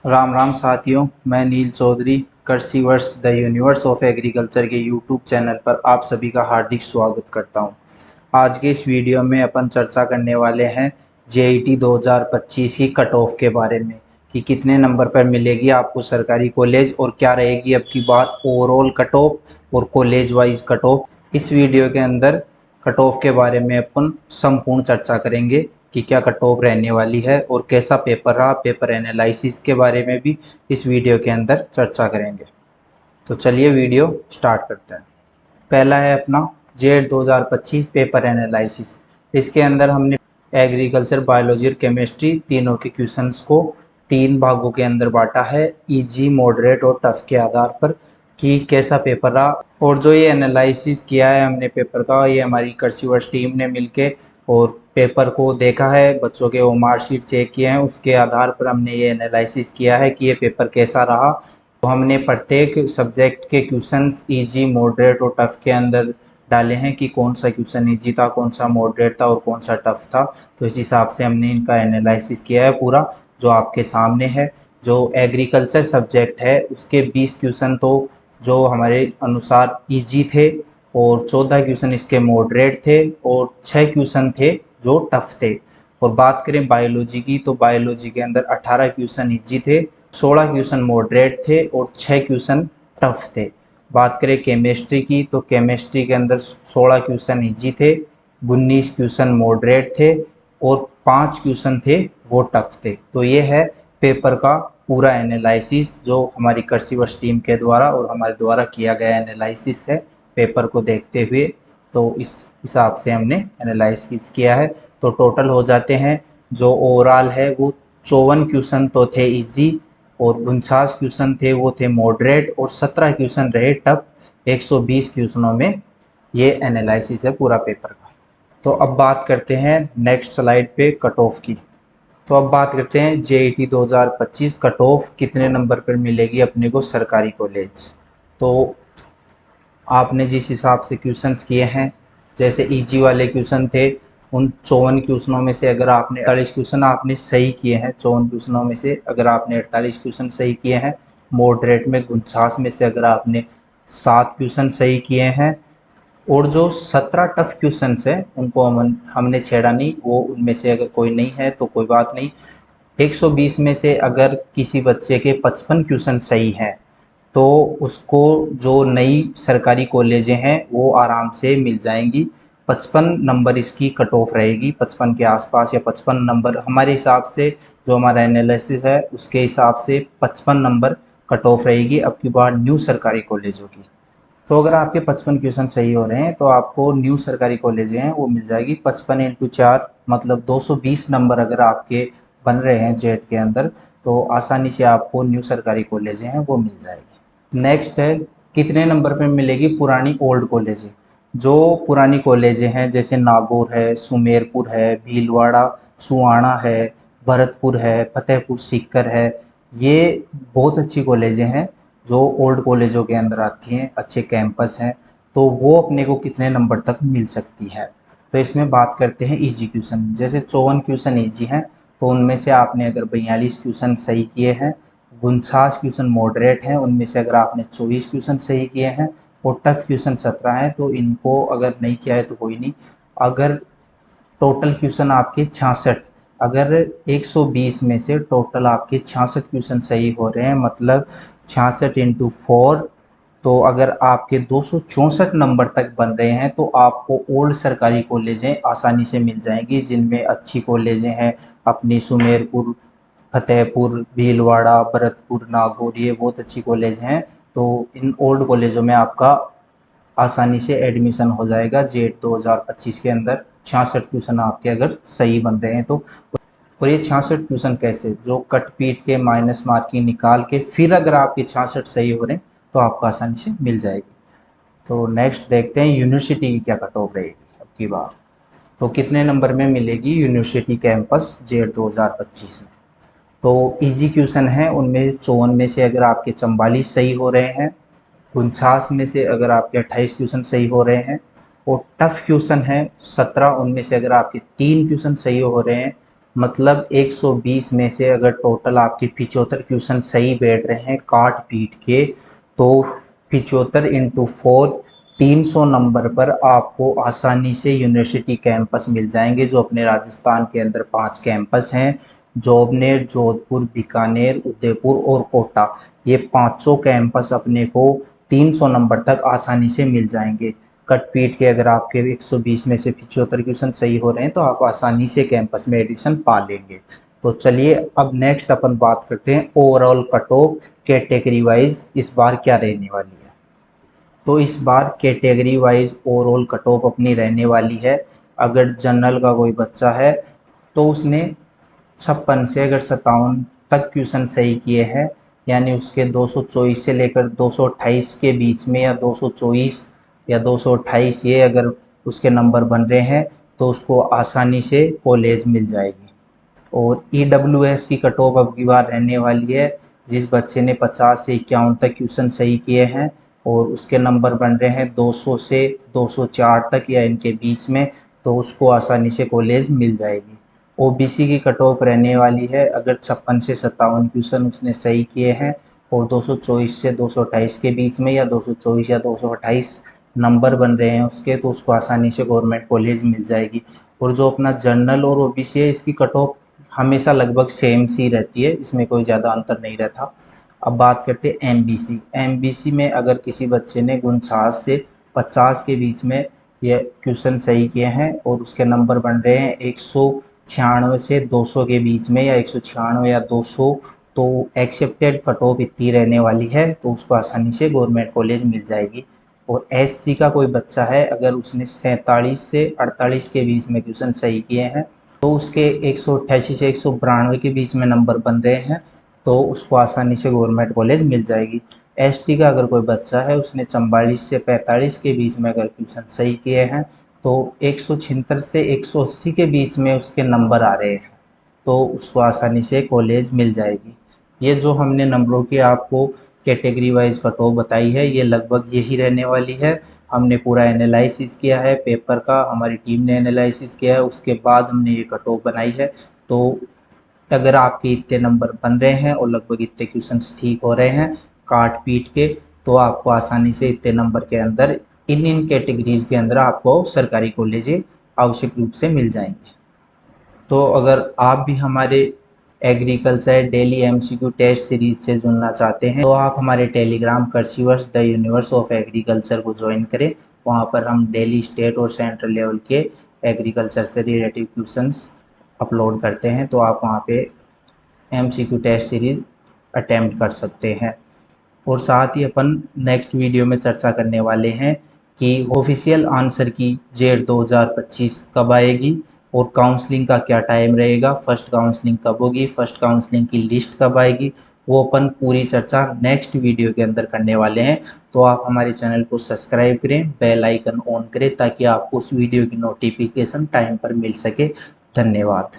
राम राम साथियों, मैं नील चौधरी कृषि वर्ष द यूनिवर्स ऑफ एग्रीकल्चर के यूट्यूब चैनल पर आप सभी का हार्दिक स्वागत करता हूं। आज के इस वीडियो में अपन चर्चा करने वाले हैं जेईटी 2025 की कट ऑफ के बारे में कि कितने नंबर पर मिलेगी आपको सरकारी कॉलेज और क्या रहेगी अब की बार ओवरऑल कट ऑफ और कॉलेज वाइज कट ऑफ। इस वीडियो के अंदर कट ऑफ के बारे में अपन संपूर्ण चर्चा करेंगे कि क्या कट ऑफ रहने वाली है और कैसा पेपर रहा। पेपर एनालिसिस के बारे में भी इस वीडियो के अंदर चर्चा करेंगे। तो चलिए वीडियो स्टार्ट करते हैं। पहला है अपना जेड 2025 पेपर एनालिसिस। इसके अंदर हमने एग्रीकल्चर, बायोलॉजी और केमिस्ट्री तीनों के क्वेश्चंस को तीन भागों के अंदर बांटा है, इजी, मॉडरेट और टफ के आधार पर कि कैसा पेपर रहा। और जो ये एनालिसिस किया है हमने पेपर का, ये हमारी कृषि वर्ष टीम ने मिलके और पेपर को देखा है, बच्चों के वो मार्कशीट चेक किए हैं, उसके आधार पर हमने ये एनालिसिस किया है कि ये पेपर कैसा रहा। तो हमने प्रत्येक सब्जेक्ट के क्वेश्चंस इजी, मॉडरेट और टफ के अंदर डाले हैं कि कौन सा क्वेश्चन इजी था, कौन सा मॉडरेट था और कौन सा टफ था। तो इस हिसाब से हमने इनका एनालिसिस किया है पूरा, जो आपके सामने है। जो एग्रीकल्चर सब्जेक्ट है उसके 20 क्वेश्चन तो जो हमारे अनुसार इजी थे और 14 क्वेश्चन इसके मॉडरेट थे और 6 क्वेश्चन थे जो टफ थे। और बात करें बायोलॉजी की, तो बायोलॉजी के अंदर 18 क्वेश्चन इजी थे, 16 क्वेश्चन मॉडरेट थे और 6 क्वेश्चन टफ थे। बात करें केमिस्ट्री की, तो केमिस्ट्री के अंदर 16 क्वेश्चन इजी थे, 19 क्वेश्चन मॉडरेट थे और 5 क्वेश्चन थे वो टफ थे। तो ये है पेपर का पूरा एनालिसिस जो हमारी कृषि वर्ष टीम के द्वारा और हमारे द्वारा किया गया एनालिसिस है पेपर को देखते हुए। तो इस हिसाब से हमने एनालिसिस किया है। तो टोटल हो जाते हैं, जो ओवरऑल है वो 54 क्वेश्चन तो थे इजी और 49 क्वेश्चन थे वो थे मॉडरेट और 17 क्वेश्चन रहे टफ। 120 क्वेश्चनों में ये एनालिसिस है पूरा पेपर का। तो अब बात करते हैं नेक्स्ट स्लाइड पे कट ऑफ की। तो अब बात करते हैं जेईटी 2025 कट ऑफ कितने नंबर पर मिलेगी अपने को सरकारी कॉलेज। तो आपने जिस हिसाब से क्वेश्चंस किए हैं, जैसे इजी वाले क्वेश्चन थे, उन 54 क्वेश्चनों में से अगर आपने 48 क्वेश्चन आपने सही किए हैं, 54 क्वेश्चनों में से अगर आपने 48 क्वेश्चन सही किए हैं, मॉडरेट में 49 में से अगर आपने 7 क्वेश्चन सही किए हैं और जो 17 टफ क्वेश्चन है उनको हमने छेड़ा नहीं, वो उनमें से अगर कोई नहीं है तो कोई बात नहीं। 120 में से अगर किसी बच्चे के 55 क्वेश्चन सही हैं तो उसको जो नई सरकारी कॉलेजें हैं वो आराम से मिल जाएंगी। 55 नंबर इसकी कट ऑफ रहेगी, 55 के आसपास या 55 नंबर हमारे हिसाब से, जो हमारा एनालिसिस है उसके हिसाब से 55 नंबर कट ऑफ रहेगी अब की बार न्यू सरकारी कॉलेजों की। तो अगर आपके 55 क्वेश्चन सही हो रहे हैं तो आपको न्यू सरकारी कॉलेज हैं वो मिल जाएगी 55 इंटू 4 मतलब 220 नंबर अगर आपके बन रहे हैं जेट के अंदर, तो आसानी से आपको न्यू सरकारी कॉलेज हैं वो मिल जाएगी। नेक्स्ट है कितने नंबर पे मिलेगी पुरानी ओल्ड कॉलेजें। जो पुरानी कॉलेजें हैं जैसे नागौर है, सुमेरपुर है, भीलवाड़ा, सुहाना है, भरतपुर है, फतेहपुर सीकर है, ये बहुत अच्छी कॉलेजें हैं जो ओल्ड कॉलेजों के अंदर आती हैं, अच्छे कैंपस हैं। तो वो अपने को कितने नंबर तक मिल सकती है। तो इसमें बात करते हैं इजी क्वेश्चन, जैसे 54 क्वेश्चन इजी हैं तो उनमें से आपने अगर 42 क्वेश्चन सही किए हैं, 49 क्वेश्चन मॉडरेट हैं, उनमें से अगर आपने 24 क्वेश्चन सही किए हैं और टफ क्वेश्चन 17 हैं, तो इनको अगर नहीं किया है तो कोई नहीं। अगर टोटल क्वेश्चन आपके 66, अगर 120 में से टोटल आपके 66 क्वेश्चन सही हो रहे हैं मतलब 66 इंटू 4, तो अगर आपके 264 नंबर तक बन रहे हैं तो आपको ओल्ड सरकारी कॉलेजें आसानी से मिल जाएंगी, जिनमें अच्छी कॉलेजें हैं अपनी सुमेरपुर, फतेहपुर, भीलवाड़ा, भरतपुर, नागौर, ये बहुत अच्छी कॉलेज हैं। तो इन ओल्ड कॉलेजों में आपका आसानी से एडमिशन हो जाएगा जेट 2025 के अंदर। 66 क्वेश्चन आपके अगर सही बन रहे हैं तो। और ये 66 क्वेश्चन कैसे, जो कट पीट के माइनस मार्किंग निकाल के फिर अगर आपके 66 सही हो रहे हैं तो आपको आसानी से मिल जाएगी। तो नेक्स्ट देखते हैं यूनिवर्सिटी की क्या कट ऑफ रहेगी अब की बार। तो कितने नंबर में मिलेगी यूनिवर्सिटी कैंपस जेट 2025 में। तो इजी क्वेश्चन है उनमें 54 में से अगर आपके 44 सही हो रहे हैं, 49 में से अगर आपके 28 क्वेश्चन सही हो रहे हैं और टफ क्वेश्चन है 17, उनमें से अगर आपके 3 क्वेश्चन सही हो रहे हैं मतलब 120 में से अगर टोटल आपके 75 क्वेश्चन सही बैठ रहे हैं काट पीट के, तो 75 इंटू 4 300 नंबर पर आपको आसानी से यूनिवर्सिटी कैंपस मिल जाएंगे। जो अपने राजस्थान के अंदर 5 कैंपस हैं, जोबनेर, जोधपुर, बीकानेर, उदयपुर और कोटा, ये पांचों कैंपस अपने को 300 नंबर तक आसानी से मिल जाएंगे। कट पीट के अगर आपके 120 में से 75 क्वेश्चन सही हो रहे हैं तो आप आसानी से कैंपस में एडमिशन पा लेंगे। तो चलिए अब नेक्स्ट अपन बात करते हैं overall cut off category wise इस बार क्या रहने वाली है। तो इस बार category wise overall cut off अपनी रहने वाली है। अगर जनरल का कोई बच्चा है तो उसने 56 से अगर 57 तक क्वेश्चन सही किए हैं, यानी उसके 224 से लेकर 228 के बीच में, या 224 या 228 ये अगर उसके नंबर बन रहे हैं तो उसको आसानी से कॉलेज मिल जाएगी। और EWS की कट ऑफ अब की बार रहने वाली है। जिस बच्चे ने 50 से 51 तक क्वेश्चन सही किए हैं और उसके नंबर बन रहे हैं 200 से 204 तक या इनके बीच में, तो उसको आसानी से कॉलेज मिल जाएगी। OBC की कट ऑफ रहने वाली है। अगर 56 से 57 क्वेश्चन उसने सही किए हैं और 224 से 228 के बीच में, या 224 या 228 नंबर बन रहे हैं उसके, तो उसको आसानी से गवर्नमेंट कॉलेज मिल जाएगी। और जो अपना जनरल और OBC है, इसकी कट ऑफ हमेशा लगभग सेम सी रहती है, इसमें कोई ज़्यादा अंतर नहीं रहता। अब बात करते हैं MBC में अगर किसी बच्चे ने 49 से 50 के बीच में ये क्वेश्चन सही किए हैं और उसके नंबर बन रहे हैं 196 से 200 के बीच में, या 196 या 200, तो एक्सेप्टेड कट ऑफ इतनी रहने वाली है, तो उसको आसानी से गवर्नमेंट कॉलेज मिल जाएगी। और SC का कोई बच्चा है अगर उसने 47 से 48 के बीच में क्वेश्चन सही किए हैं, तो उसके 188 से 192 के बीच में नंबर बन रहे हैं, तो उसको आसानी से गवर्नमेंट कॉलेज मिल जाएगी। ST का अगर कोई बच्चा है उसने 44 से 45 के बीच में अगर क्वेश्चन सही किए हैं, तो 176 से 180 के बीच में उसके नंबर आ रहे हैं, तो उसको आसानी से कॉलेज मिल जाएगी। ये जो हमने नंबरों की आपको कैटेगरी वाइज कट ऑफ बताई है, ये लगभग यही रहने वाली है। हमने पूरा एनालिसिस किया है पेपर का, हमारी टीम ने एनालिसिस किया है, उसके बाद हमने ये कट ऑफ बनाई है। तो अगर आपके इतने नंबर बन रहे हैं और लगभग इतने क्वेश्चंस ठीक हो रहे हैं काट पीट के, तो आपको आसानी से इतने नंबर के अंदर इन कैटेगरीज के अंदर आपको सरकारी कॉलेज आवश्यक रूप से मिल जाएंगे। तो अगर आप भी हमारे agriculture daily MCQ test series से जुड़ना चाहते हैं, तो आप हमारे Telegram Cursiverse the universe of agriculture को ज्वाइन करें। वहां पर हम डेली स्टेट और सेंट्रल लेवल के एग्रीकल्चर से रिलेटिव क्वेश्चंस अपलोड करते हैं, तो आप वहां पे MCQ टेस्ट सीरीज अटेम्प्ट कर सकते हैं। और साथ ही अपन नेक्स्ट वीडियो में चर्चा करने वाले हैं कि ऑफिशियल आंसर की जेट 2025 कब आएगी और काउंसलिंग का क्या टाइम रहेगा, फर्स्ट काउंसलिंग कब होगी, फर्स्ट काउंसलिंग की लिस्ट कब आएगी, वो अपन पूरी चर्चा नेक्स्ट वीडियो के अंदर करने वाले हैं। तो आप हमारे चैनल को सब्सक्राइब करें, बेल आइकन ऑन करें, ताकि आपको उस वीडियो की नोटिफिकेशन टाइम पर मिल सके। धन्यवाद।